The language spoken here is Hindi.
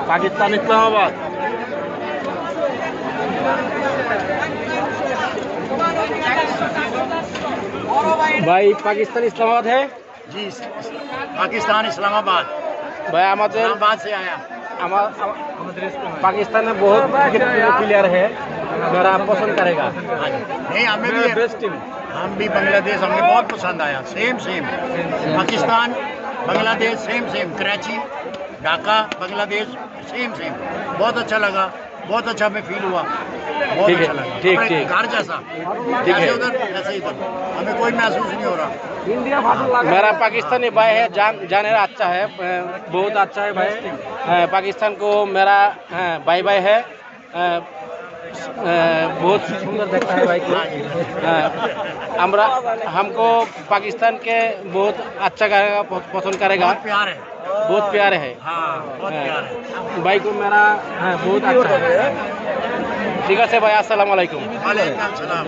पाकिस्तान इस्लामाबाद। भाई पाकिस्तान इस्लामाबाद है जी, पाकिस्तान इस्लामाबाद। भाई हमारे इस्लामाबाद से आया। पाकिस्तान में बहुत प्लेयर है, मेरा पसंद करेगा। नहीं, हमें भी बेस्ट टीम, हम भी बांग्लादेश हमें बहुत पसंद आया। Same same Pakistan Bangladesh same same, Karachi Dhaka Bangladesh same same, बहुत अच्छा लगा, बहुत अच्छा हमें फील हुआ, बहुत ठीक है, अच्छा लगा। ठीक, हमारे ठीक। घर जैसा, जैसे उधर ऐसे इधर, हमें कोई महसूस नहीं हो रहा। मेरा पाकिस्तानी भाई है, जाने अच्छा है, बहुत अच्छा है भाई। पाकिस्तान को मेरा भाई भाई है, बहुत सुंदर देखता है भाई को। हमको पाकिस्तान के बहुत अच्छा करेगा, पसंद करेगा, बहुत प्यार है, बहुत प्यार है। हाँ बहुत प्यार है। भाई को मेरा बहुत अच्छा है। ठीक है भाई, अस्सलाम वालेकुम। वालेकुम सलाम।